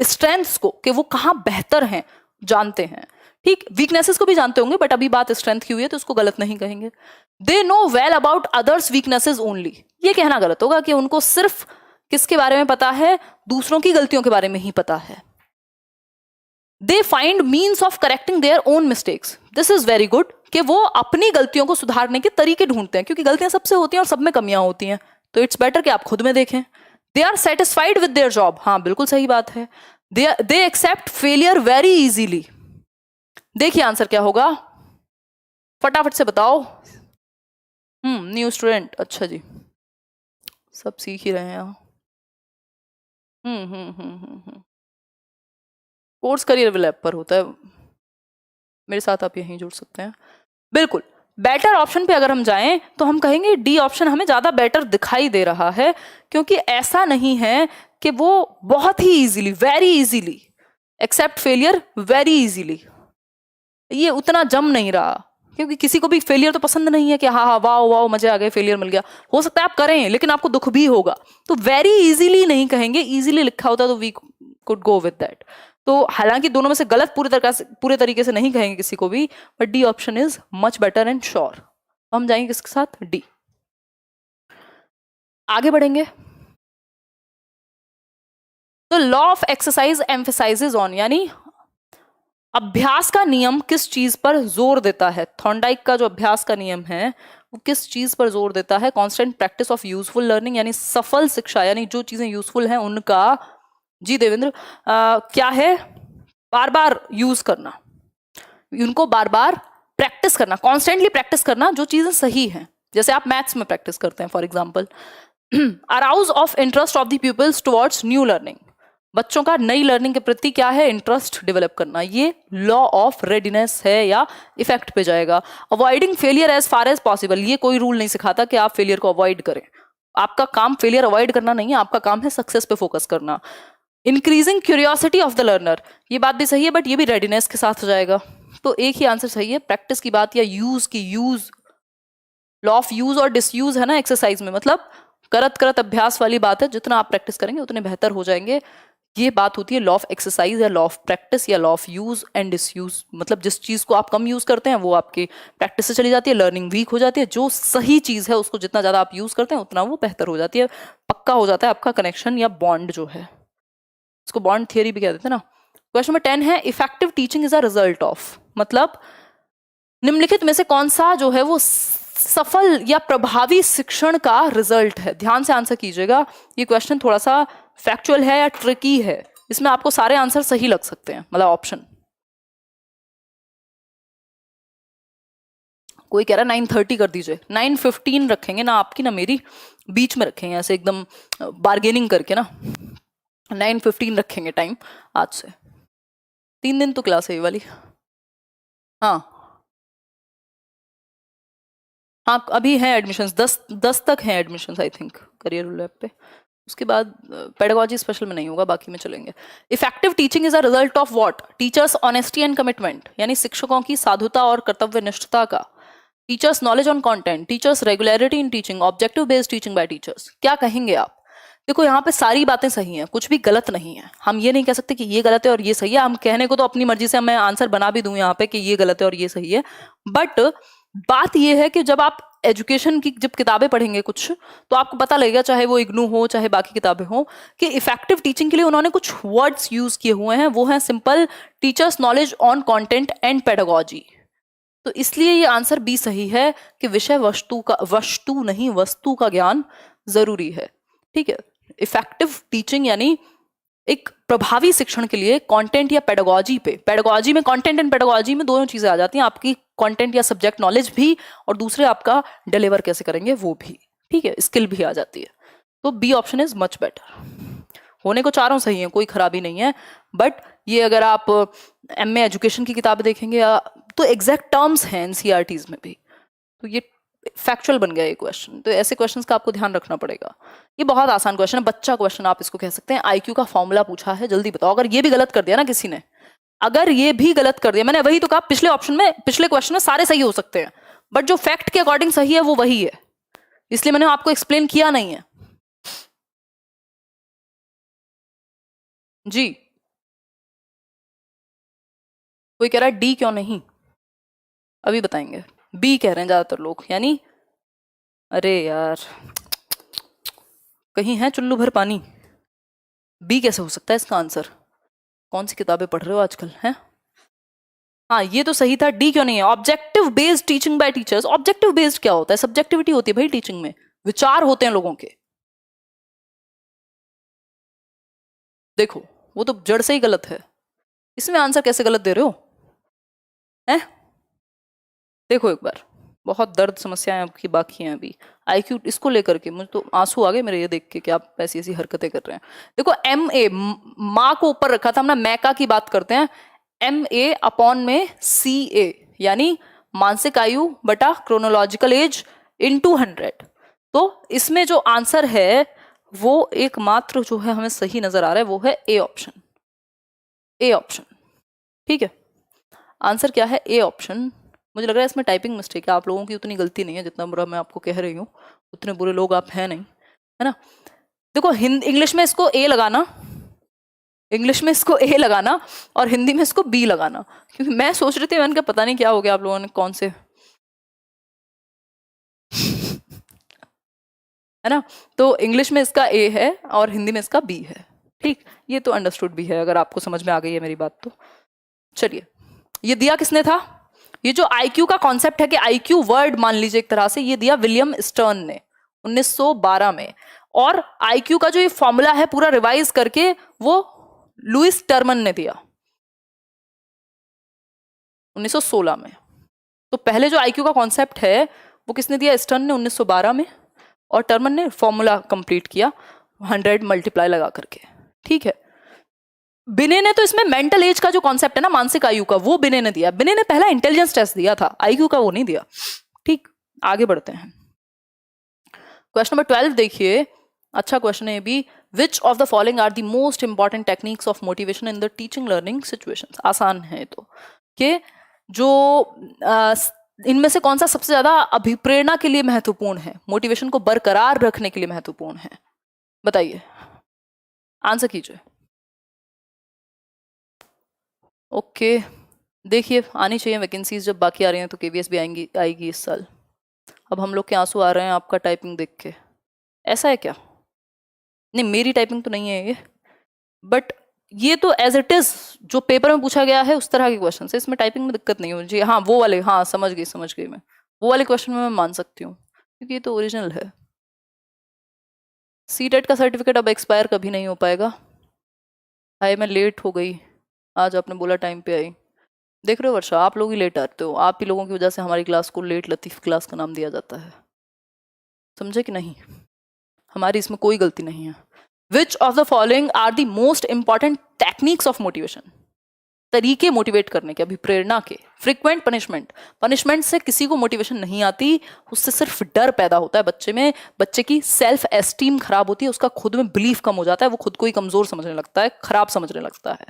स्ट्रेंथ्स को, कि वो कहाँ बेहतर हैं जानते हैं, ठीक। वीकनेसेस को भी जानते होंगे बट अभी बात स्ट्रेंथ की हुई है तो उसको गलत नहीं कहेंगे। They know well about others weaknesses only, ये कहना गलत होगा कि उनको सिर्फ किसके बारे में पता है, दूसरों की गलतियों के बारे में ही पता है। They find means of correcting their own mistakes, this is very good, कि वो अपनी गलतियों को सुधारने के तरीके ढूंढते हैं, क्योंकि गलतियां सबसे होती हैं और सब में कमियां होती हैं, तो इट्स बेटर कि आप खुद में देखें। They are satisfied with their job, हाँ बिल्कुल सही बात है। They accept failure very easily. देखिए आंसर क्या होगा, फटाफट से बताओ। न्यू स्टूडेंट, अच्छा जी, सब सीख ही रहे हैं। कोर्स करियर विल ऐप पर होता है, मेरे साथ आप यहीं जुड़ सकते हैं। बिल्कुल बेटर ऑप्शन पे अगर हम जाएं तो हम कहेंगे डी ऑप्शन हमें ज्यादा बेटर दिखाई दे रहा है, क्योंकि ऐसा नहीं है कि वो बहुत ही easily, very easily accept failure very easily, ये उतना जम नहीं रहा, क्योंकि किसी को भी फेलियर तो पसंद नहीं है कि हाँ हाँ वाओ वाओ मजे आ गए, फेलियर मिल गया। हो सकता है आप करें लेकिन आपको दुख भी होगा, तो वेरी इजीली नहीं कहेंगे, इजीली लिखा होता तो we could go with that. तो हालांकि दोनों में से गलत पूरे तरीके से नहीं कहेंगे किसी को भी, but D option is much better and sure. हम जाएंगे किसके साथ, डी। आगे बढ़ेंगे तो law of exercise emphasises on, यानी अभ्यास का नियम किस चीज पर जोर देता है। थॉर्नडाइक का जो अभ्यास का नियम है वो किस चीज पर जोर देता है, constant practice of useful learning, यानी सफल शिक्षा, यानी जो चीजें यूजफुल हैं उनका, जी देवेंद्र, क्या है, बार बार यूज करना, उनको बार बार प्रैक्टिस करना, कॉन्स्टेंटली प्रैक्टिस करना जो चीजें सही हैं, जैसे आप मैथ्स में प्रैक्टिस करते हैं for example. Arouse of interest of the peoples towards new learning, बच्चों का नई लर्निंग के प्रति क्या है, इंटरेस्ट डेवलप करना, ये लॉ ऑफ रेडीनेस है या इफेक्ट पे जाएगा। Avoiding failure as far as possible, ये कोई रूल नहीं सिखाता कि आप फेलियर को अवॉइड करें, आपका काम फेलियर अवॉइड करना नहीं है, आपका काम है सक्सेस पे फोकस करना। Increasing curiosity of the learner, ये बात भी सही है बट ये भी रेडीनेस के साथ हो जाएगा, तो एक ही आंसर सही है। प्रैक्टिस की बात या यूज की, यूज लॉ ऑफ यूज और डिसयूज है ना एक्सरसाइज में, मतलब करत करत अभ्यास वाली बात है, जितना आप प्रैक्टिस करेंगे उतने बेहतर हो जाएंगे, ये बात होती है लॉ ऑफ एक्सरसाइज या लॉ ऑफ प्रैक्टिस या law of use and disuse, मतलब जिस चीज को आप कम यूज करते हैं वो आपकी प्रैक्टिस से चली जाती है, लर्निंग वीक हो जाती है, जो सही चीज है उसको जितना ज्यादा आप यूज करते हैं उतना वो बेहतर हो जाती है, पक्का हो जाता है आपका कनेक्शन या बॉन्ड जो है, इसको बॉन्ड थियरी भी कह देते हैं ना। क्वेश्चन नंबर 10 है effective teaching is a result of, मतलब निम्नलिखित में से कौन सा जो है वो सफल या प्रभावी शिक्षण का रिजल्ट है। ध्यान से आंसर कीजिएगा, ये क्वेश्चन थोड़ा सा फैक्चुअल है या ट्रिकी है, इसमें आपको सारे आंसर सही लग सकते हैं, मतलब ऑप्शन। कोई कह रहा है 9:30 कर दीजिए, 9:15 रखेंगे ना आपकी ना मेरी, बीच में रखेंगे ऐसे एकदम बार्गेनिंग करके ना, 9:15 रखेंगे टाइम आज से, 3 दिन तो क्लास है ये वाली। हाँ हाँ अभी हैं एडमिशन्स, 10 तक हैं admissions I think career lab पे, उसके बाद पेडागोजी स्पेशल में नहीं होगा, बाकी में चलेंगे। Effective teaching is a result of what, teachers honesty and commitment, यानी शिक्षकों की साधुता और कर्तव्यनिष्ठता का, teachers knowledge on content, teachers regularity in teaching, objective based teaching bye teachers, क्या कहेंगे आप। देखो यहाँ पे सारी बातें सही हैं, कुछ भी गलत नहीं है, हम ये नहीं कह सकते कि ये गलत है और ये सही है, हम कहने को तो अपनी मर्जी से मैं आंसर बना भी दूं यहाँ पे कि ये गलत है और ये सही है, बट बात ये है कि जब आप एजुकेशन की जब किताबें पढ़ेंगे कुछ, तो आपको पता लगेगा, चाहे वो इग्नू हो चाहे बाकी किताबें हो, कि इफेक्टिव टीचिंग के लिए उन्होंने कुछ वर्ड्स यूज किए हुए हैं, वो है simple, teachers knowledge on content and pedagogy, तो इसलिए ये आंसर बी सही है कि विषय वस्तु नहीं वस्तु का ज्ञान जरूरी है, ठीक है। इफेक्टिव टीचिंग यानी एक प्रभावी शिक्षण के लिए कंटेंट या पेडागोजी पे, पेडागोजी में कंटेंट एंड पेडागोजी में दोनों चीजें आ जाती हैं, आपकी कंटेंट या सब्जेक्ट नॉलेज भी और दूसरे आपका डिलीवर कैसे करेंगे वो भी, ठीक है, स्किल भी आ जाती है। तो b option is much better. होने को चारों सही है, कोई खराबी नहीं है, बट ये अगर आप एमए एजुकेशन की किताब देखेंगे या तो एग्जैक्ट टर्म्स हैं एनसीईआरटीज में भी, तो ये फैक्चुअल बन गया ये क्वेश्चन। तो ऐसे क्वेश्चंस का आपको ध्यान रखना पड़ेगा। ये बहुत आसान क्वेश्चन है, बच्चा क्वेश्चन आप इसको कह सकते हैं। आईक्यू का फॉर्मूला पूछा है, जल्दी बताओ। अगर ये भी गलत कर दिया ना किसी ने, अगर ये भी गलत कर दिया, मैंने वही तो कहा पिछले ऑप्शन में, पिछले क्वेश्चन में सारे सही हो सकते हैं, बट जो फैक्ट के अकॉर्डिंग सही है वो वही है, इसलिए मैंने आपको एक्सप्लेन किया नहीं है जी। कोई कह रहा है डी क्यों नहीं, अभी बताएंगे। बी कह रहे हैं ज्यादातर लोग, यानी अरे यार कहीं है चुल्लू भर पानी। बी कैसे हो सकता है इसका आंसर? कौन सी किताबें पढ़ रहे हो आजकल हैं? हाँ ये तो सही था, डी क्यों नहीं है? Objective based teaching bye teachers. Objective based क्या होता है? सब्जेक्टिविटी होती है भाई टीचिंग में, विचार होते हैं लोगों के। देखो वो तो जड़ से ही गलत है, इसमें आंसर कैसे गलत दे रहे हो हैं? देखो एक बार, बहुत दर्द समस्याएं आपकी बाकी हैं अभी आईक्यू इसको लेकर के, मुझे तो आंसू आ गए मेरे ये देख के कि आप ऐसी ऐसी हरकतें कर रहे हैं। देखो एम ए माँ को ऊपर रखा था, हमने मैका की बात करते हैं, एम ए अपॉन में सी ए, यानी मानसिक आयु बटा क्रोनोलॉजिकल एज इनटू 100। तो इसमें जो आंसर है वो एकमात्र जो है हमें सही नजर आ रहा है वो है ए ऑप्शन, ए ऑप्शन, ठीक है। आंसर क्या है? A option. मुझे लग रहा है इसमें टाइपिंग मिस्टेक है, आप लोगों की उतनी गलती नहीं है जितना बुरा मैं आपको कह रही हूँ, उतने बुरे लोग आप हैं नहीं, है ना। देखो इंग्लिश में इसको ए लगाना, इंग्लिश में इसको ए लगाना और हिंदी में इसको बी लगाना, क्योंकि मैं सोच रही थी, मैंने कहा पता नहीं क्या हो गया आप लोगों ने कौन से है ना। तो इंग्लिश में इसका ए है और हिंदी में इसका बी है, ठीक। ये तो अंडरस्टूड भी है, अगर आपको समझ में आ गई है मेरी बात तो। चलिए, ये दिया किसने था? ये जो आईक्यू का कॉन्सेप्ट है कि आईक्यू वर्ड मान लीजिए एक तरह से, ये दिया विलियम स्टर्न ने 1912 में। और आईक्यू का जो ये फॉर्मूला है पूरा रिवाइज करके वो लुइस टर्मन ने दिया 1916 में। तो पहले जो आईक्यू का कॉन्सेप्ट है वो किसने दिया? स्टर्न ने 1912 में, और टर्मन ने फॉर्मूला कंप्लीट किया 100 मल्टीप्लाई लगा करके, ठीक है। बिने ने तो इसमें मेंटल एज का जो कॉन्सेप्ट है ना, मानसिक आयु का, वो बिने ने दिया। बिने ने पहला इंटेलिजेंस टेस्ट दिया था, आईक्यू का वो नहीं दिया, ठीक। आगे बढ़ते हैं, क्वेश्चन नंबर 12 देखिए, अच्छा क्वेश्चन है ये भी। Which of the following are the most important techniques of motivation in the teaching learning situations? आसान है तो, कि जो इनमें से कौन सा सबसे ज्यादा अभिप्रेरणा के लिए महत्वपूर्ण है, मोटिवेशन को बरकरार रखने के लिए महत्वपूर्ण है? बताइए, आंसर कीजिए। ओके देखिए, आनी चाहिए वैकेंसीज, जब बाकी आ रही हैं तो केवीएस भी आएगी इस साल। अब हम लोग के आंसू आ रहे हैं आपका टाइपिंग देख के, ऐसा है क्या? नहीं मेरी टाइपिंग तो नहीं है ये, बट ये तो एज इट इज जो पेपर में पूछा गया है उस तरह के क्वेश्चन है, इसमें टाइपिंग में दिक्कत नहीं होनी चाहिए। हाँ वो वाले, हाँ समझ गई मैं, वो वाले क्वेश्चन में मैं मान सकती हूँ क्योंकि ये तो ओरिजिनल है। सीटेट का सर्टिफिकेट अब एक्सपायर कभी नहीं हो पाएगा। हाय मैं लेट हो गई आज, आपने बोला टाइम पे आई। देख रहे हो वर्षा, आप लोग ही लेट आते हो, आप ही लोगों की वजह से हमारी क्लास को लेट लतीफ क्लास का नाम दिया जाता है, समझे कि नहीं? हमारी इसमें कोई गलती नहीं है। Which of the following are the most important techniques of motivation? तरीके मोटिवेट करने के, अभिप्रेरणा के। फ्रीक्वेंट पनिशमेंट, पनिशमेंट से किसी को मोटिवेशन नहीं आती, उससे सिर्फ डर पैदा होता है बच्चे में, बच्चे की सेल्फ एस्टीम खराब होती है, उसका खुद में बिलीफ कम हो जाता है, वो खुद को ही कमजोर समझने लगता है, खराब समझने लगता है।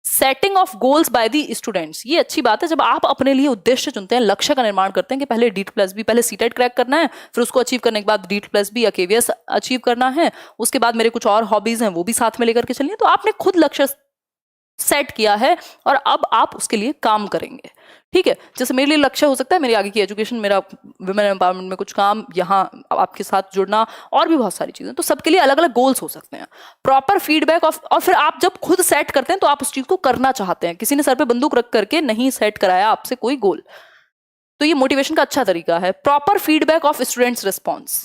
Setting of goals by the students, ये अच्छी बात है जब आप अपने लिए उद्देश्य चुनते हैं, लक्ष्य का निर्माण करते हैं कि पहले DEET+B, पहले सीटेट क्रैक करना है, फिर उसको अचीव करने के बाद DEET+B या KVS अचीव करना है, उसके बाद मेरे कुछ और हॉबीज हैं वो भी साथ में लेकर के चलिए। तो आपने खुद लक्ष्य सेट किया है और अब आप उसके लिए काम करेंगे, ठीक है। जैसे मेरे लिए लक्ष्य हो सकता है मेरी आगे की एजुकेशन, मेरा वुमेन एम्पावरमेंट में कुछ काम, यहाँ आपके साथ जुड़ना, और भी बहुत सारी चीजें, तो सबके लिए अलग अलग गोल्स हो सकते हैं। प्रॉपर फीडबैक ऑफ, और फिर आप जब खुद सेट करते हैं तो आप उस चीज को करना चाहते हैं, किसी ने सर पे बंदूक रख करके नहीं सेट कराया आपसे कोई गोल, तो ये मोटिवेशन का अच्छा तरीका है। Proper feedback of students response,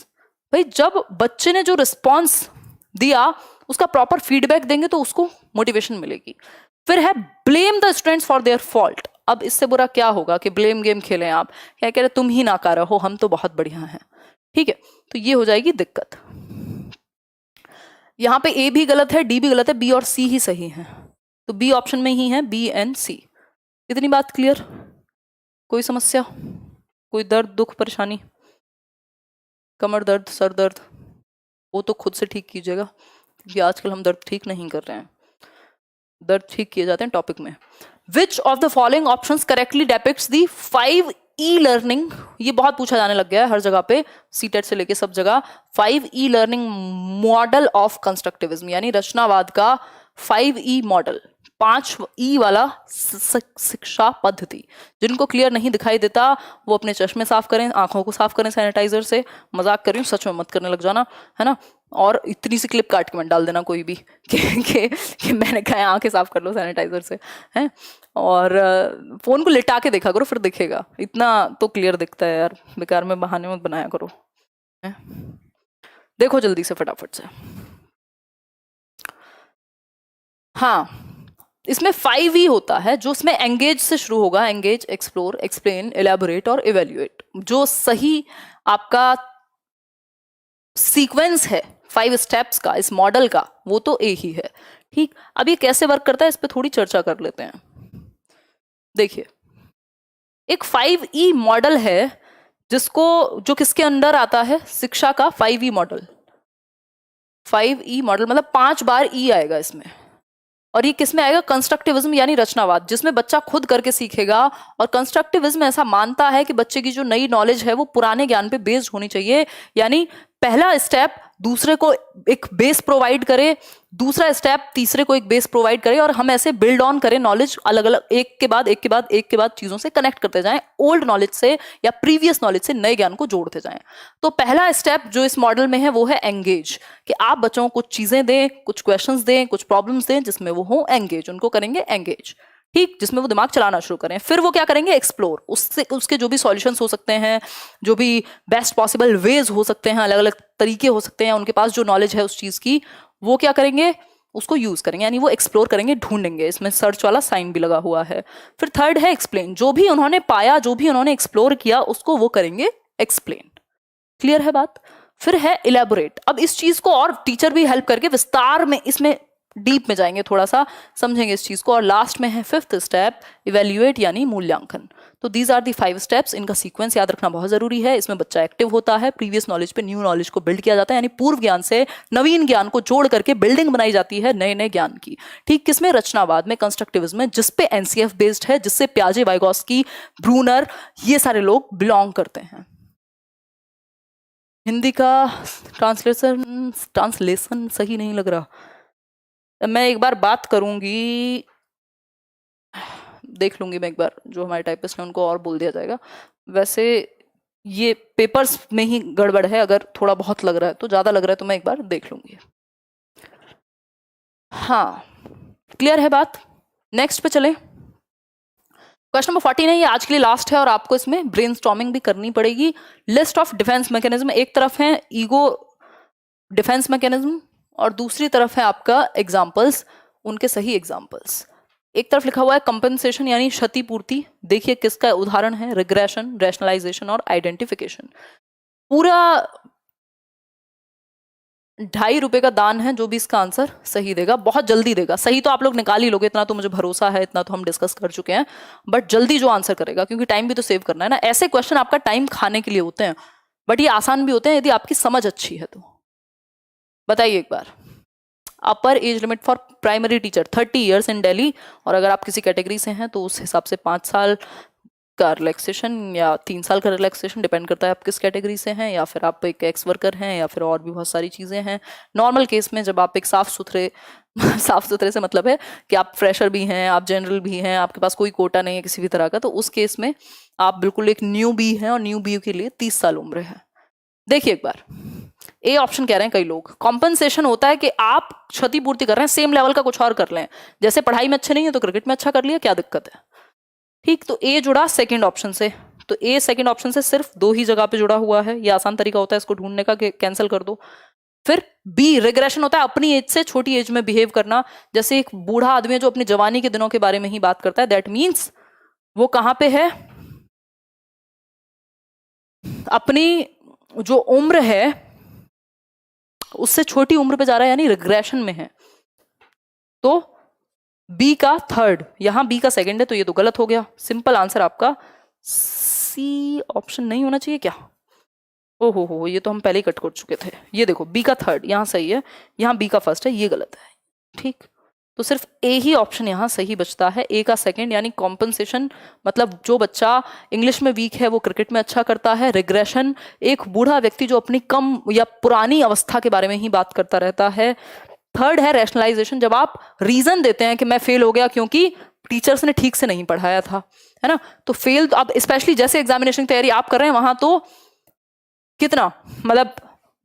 भाई जब बच्चे ने जो रिस्पॉन्स दिया, उसका प्रॉपर फीडबैक देंगे तो उसको मोटिवेशन मिलेगी। फिर है blame the students for their fault. अब इससे बुरा क्या होगा कि ब्लेम गेम खेलें आप, क्या कह रहे तुम ही नाकारा हो, हम तो बहुत बढ़िया हैं, ठीक है, तो ये हो जाएगी दिक्कत। यहाँ पे ए भी गलत है, डी भी गलत है, बी और सी ही सही है, तो बी ऑप्शन में ही है, बी एंड सी। इतनी बात क्लियर? कोई समस्या, कोई दर्द, दुख, परेशानी, कमर दर्द, सर दर्द, वो तो खुद से ठीक कीजिएगा, क्योंकि आजकल हम दर्द ठीक नहीं कर रहे हैं, दर्द ठीक किए जाते हैं टॉपिक में। Which of the following options correctly depicts the 5 e learning, ये बहुत पूछा जाने लग गया है हर जगह पे, सीटेट से लेके सब जगह, 5 e learning model of constructivism, यानी रचनावाद का 5 ई मॉडल, 5 ई वाला शिक्षा पद्धति। जिनको क्लियर नहीं दिखाई देता वो अपने चश्मे साफ करें, आंखों को साफ करें सैनिटाइजर से, मजाक कर रही हूँ, सच में मत करने लग जाना, है ना। और इतनी सी क्लिप काट के मत डाल देना कोई भी कि मैंने कहा आंखें साफ कर लो सैनिटाइजर से, हैं। और फोन को लिटा के देखा करो, फिर दिखेगा, इतना तो क्लियर दिखता है यार, बेकार में बहाने मत बनाया करो, है? देखो जल्दी से फटाफट से। हाँ, इसमें 5 ई होता है, जो इसमें एंगेज से शुरू होगा, एंगेज, एक्सप्लोर, एक्सप्लेन, एलैबोरेट और इवेल्युएट। जो सही आपका सीक्वेंस है 5 स्टेप्स का, इस मॉडल का, वो तो ए ही है, ठीक। अब ये कैसे वर्क करता है इस पे थोड़ी चर्चा कर लेते हैं। देखिए, एक 5 ई मॉडल है, जो किसके अंडर आता है, शिक्षा का 5 ई मॉडल। 5 ई मॉडल मतलब 5 बार ई आएगा इसमें, और ये किसमें आएगा, कंस्ट्रक्टिविज्म यानी रचनावाद, जिसमें बच्चा खुद करके सीखेगा। और कंस्ट्रक्टिविज्म ऐसा मानता है कि बच्चे की जो नई नॉलेज है वो पुराने ज्ञान पे बेस्ड होनी चाहिए, यानी पहला स्टेप दूसरे को एक बेस प्रोवाइड करे, दूसरा स्टेप तीसरे को एक बेस प्रोवाइड करे, और हम ऐसे बिल्ड ऑन करें नॉलेज, अलग अलग एक के बाद एक के बाद एक के बाद चीजों से कनेक्ट करते जाएं, ओल्ड नॉलेज से या प्रीवियस नॉलेज से नए ज्ञान को जोड़ते जाएं। तो पहला स्टेप जो इस मॉडल में है वो है एंगेज, कि आप बच्चों को कुछ चीजें दें, कुछ क्वेश्चंस दें, कुछ प्रॉब्लम्स दें, जिसमें वो हो एंगेज, उनको करेंगे एंगेज, ठीक, जिसमें वो दिमाग चलाना शुरू करें। फिर वो क्या करेंगे, एक्सप्लोर, उससे उसके जो भी सॉल्यूशंस हो सकते हैं, जो भी बेस्ट पॉसिबल वेज हो सकते हैं, अलग अलग तरीके हो सकते हैं, उनके पास जो नॉलेज है उस चीज की, वो क्या करेंगे, उसको यूज करेंगे, यानी वो एक्सप्लोर करेंगे, ढूंढेंगे, इसमें सर्च वाला साइन भी लगा हुआ है। फिर थर्ड है एक्सप्लेन, जो भी उन्होंने पाया, जो भी उन्होंने एक्सप्लोर किया, उसको वो करेंगे एक्सप्लेन। क्लियर है बात? फिर है इलेबोरेट, अब इस चीज को और टीचर भी हेल्प करके विस्तार में इसमें डीप में जाएंगे, थोड़ा सा समझेंगे इस चीज को। और लास्ट में है 5th स्टेप, इवेल्युएट यानी मूल्यांकन। तो दीज आर दी 5 स्टेप्स, इनका सीक्वेंस याद रखना बहुत जरूरी है। इसमें बच्चा एक्टिव होता है, प्रीवियस नॉलेज पे न्यू नॉलेज को बिल्ड किया जाता है, यानी पूर्व ज्ञान से नवीन ज्ञान को जोड़ करके बिल्डिंग बनाई जाती है नए नए ज्ञान की, ठीक। किसमें, रचनावाद में, कंस्ट्रक्टिविज्म में, जिसपे एनसीएफ बेस्ड है, जिससे प्याजे, वाइगॉस्की, ब्रूनर, ये सारे लोग बिलोंग करते हैं। हिंदी का ट्रांसलेशन सही नहीं लग रहा, मैं एक बार बात करूंगी, देख लूंगी मैं एक बार, जो हमारे टाइपिस्ट हैं उनको और बोल दिया जाएगा। वैसे ये पेपर्स में ही गड़बड़ है, अगर थोड़ा बहुत लग रहा है तो, ज्यादा लग रहा है तो मैं एक बार देख लूंगी। हाँ, क्लियर है बात? नेक्स्ट पे चले। क्वेश्चन नंबर 14 है, ये आज के लिए लास्ट है, और आपको इसमें ब्रेनस्टॉर्मिंग भी करनी पड़ेगी। लिस्ट ऑफ डिफेंस मैकेनिज्म, एक तरफ है ईगो डिफेंस मैकेनिज्म, और दूसरी तरफ है आपका एग्जाम्पल्स, उनके सही एग्जाम्पल्स। एक तरफ लिखा हुआ है कंपनसेशन यानी क्षतिपूर्ति, देखिए किसका उदाहरण है, रिग्रेशन, रैशनलाइजेशन और आइडेंटिफिकेशन। पूरा 2.5 रुपए का दान है, जो भी इसका आंसर सही देगा, बहुत जल्दी देगा, सही तो आप लोग निकाल ही लोगे, इतना तो मुझे भरोसा है, इतना तो हम डिस्कस कर चुके हैं, बट जल्दी जो आंसर करेगा, क्योंकि टाइम भी तो सेव करना है ना। ऐसे क्वेश्चन आपका टाइम खाने के लिए होते हैं, बट ये आसान भी होते हैं यदि आपकी समझ अच्छी है तो। बताइए एक बार, upper age limit for primary teacher 30 years in Delhi, और अगर आप किसी कैटेगरी से हैं तो उस हिसाब से 5 साल का रिलैक्सेशन या 3 साल का रिलैक्सेशन, डिपेंड करता है आप किस कैटेगरी से हैं, या फिर आप एक एक्स वर्कर हैं, या फिर और भी बहुत सारी चीज़ें हैं। नॉर्मल केस में जब आप एक साफ सुथरे से मतलब है कि आप फ्रेशर भी हैं, आप जनरल भी हैं, आपके पास कोई कोटा नहीं है किसी भी तरह का, तो उस केस में आप बिल्कुल एक न्यू बी हैं, और न्यू बी के लिए 30 साल उम्र है। देखिए एक बार, ए ऑप्शन कह रहे हैं कई लोग, कॉम्पनसेशन होता है कि आप क्षतिपूर्ति कर रहे हैं, सेम लेवल का कुछ और कर लें, जैसे पढ़ाई में अच्छे नहीं है तो क्रिकेट में अच्छा कर लिया, क्या दिक्कत है, ठीक। तो ए जुड़ा सेकंड ऑप्शन से, तो ए सेकंड ऑप्शन से सिर्फ 2 ही जगह पे जुड़ा हुआ है, ये आसान तरीका होता है इसको ढूंढने का कि कैंसिल कर दो। फिर बी रिग्रेशन होता है अपनी एज से छोटी एज में बिहेव करना, जैसे एक बूढ़ा आदमी है जो अपनी जवानी के दिनों के बारे में ही बात करता है, दैट मीन्स वो कहां पे है, अपनी जो उम्र है उससे छोटी उम्र पे जा रहा है, यानी रिग्रेशन में है। तो बी का थर्ड, यहां बी का सेकंड है तो ये तो गलत हो गया। सिंपल आंसर आपका सी ऑप्शन नहीं होना चाहिए क्या? ओहो ये तो हम पहले ही कट कर चुके थे। ये देखो बी का थर्ड यहाँ सही है, यहाँ बी का फर्स्ट है, ये गलत है। ठीक, तो सिर्फ ए ही ऑप्शन यहाँ सही बचता है, ए का सेकंड, यानी कॉम्पनसेशन मतलब जो बच्चा इंग्लिश में वीक है वो क्रिकेट में अच्छा करता है। रिग्रेशन एक बूढ़ा व्यक्ति जो अपनी कम या पुरानी अवस्था के बारे में ही बात करता रहता है। थर्ड है रैशनलाइजेशन, जब आप रीजन देते हैं कि मैं फेल हो गया क्योंकि टीचर्स ने ठीक से नहीं पढ़ाया था, है ना। तो फेल तो आप स्पेशली जैसे एग्जामिनेशन की तैयारी आप कर रहे हैं वहां तो कितना मतलब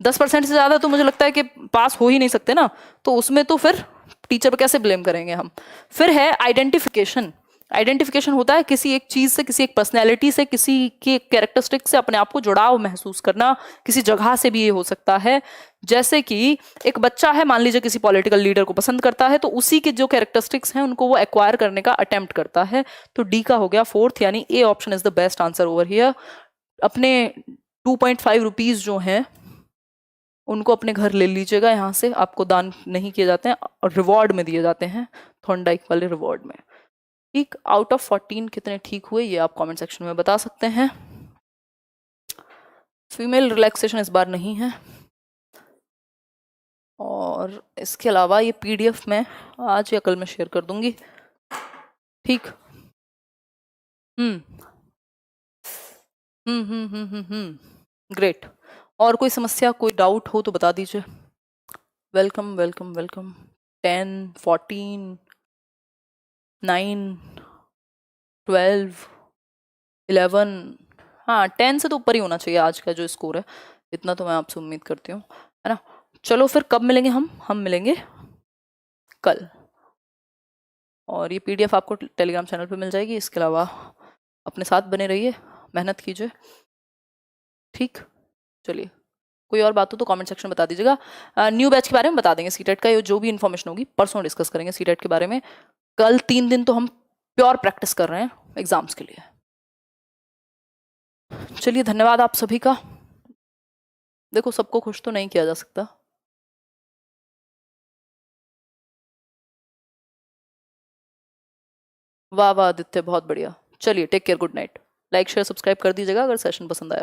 10% से ज्यादा तो मुझे लगता है कि पास हो ही नहीं सकते ना, तो उसमें तो फिर टीचर पर कैसे ब्लेम करेंगे हम। फिर है आइडेंटिफिकेशन। आइडेंटिफिकेशन होता है किसी एक चीज से, किसी एक पर्सनैलिटी से, किसी के कैरेक्टरिस्टिक से अपने आप को जुड़ाव महसूस करना, किसी जगह से भी ये हो सकता है। जैसे कि एक बच्चा है, मान लीजिए किसी पॉलिटिकल लीडर को पसंद करता है, तो उसी के जो कैरेक्टरिस्टिक्स हैं उनको वो एक्वायर करने का अटेम्प्ट करता है। तो डी का हो गया फोर्थ, यानी A option is the best answer over here. अपने 2.5 रुपीज जो हैं उनको अपने घर ले लीजिएगा, यहाँ से आपको दान नहीं किए जाते हैं और रिवॉर्ड में दिए जाते हैं, थॉर्नडाइक वाले रिवॉर्ड में। ठीक, आउट ऑफ 14 कितने ठीक हुए ये आप कमेंट सेक्शन में बता सकते हैं। फीमेल रिलैक्सेशन इस बार नहीं है, और इसके अलावा ये पीडीएफ में आज या कल में शेयर कर दूंगी। ठीक, ग्रेट। और कोई समस्या, कोई डाउट हो तो बता दीजिए। Welcome welcome welcome. 10, 14, 9, 12, 11, हाँ 10 से तो ऊपर ही होना चाहिए आज का जो स्कोर है, इतना तो मैं आपसे उम्मीद करती हूँ, है ना। चलो फिर कब मिलेंगे हम मिलेंगे कल, और ये पीडीएफ आपको टेलीग्राम चैनल पे मिल जाएगी। इसके अलावा अपने साथ बने रहिए, मेहनत कीजिए। ठीक, चलिए कोई और बात हो तो कमेंट सेक्शन में बता दीजिएगा। न्यू बैच के बारे में बता देंगे, सीटेट का जो भी इन्फॉर्मेशन होगी परसों डिस्कस करेंगे सीटेट के बारे में। कल 3 दिन तो हम प्योर प्रैक्टिस कर रहे हैं एग्जाम्स के लिए। चलिए धन्यवाद आप सभी का। देखो सबको खुश तो नहीं किया जा सकता, वाह वाह आदित्य बहुत बढ़िया। चलिए take care, good night. Like share subscribe कर दीजिएगा अगर सेशन पसंद आया।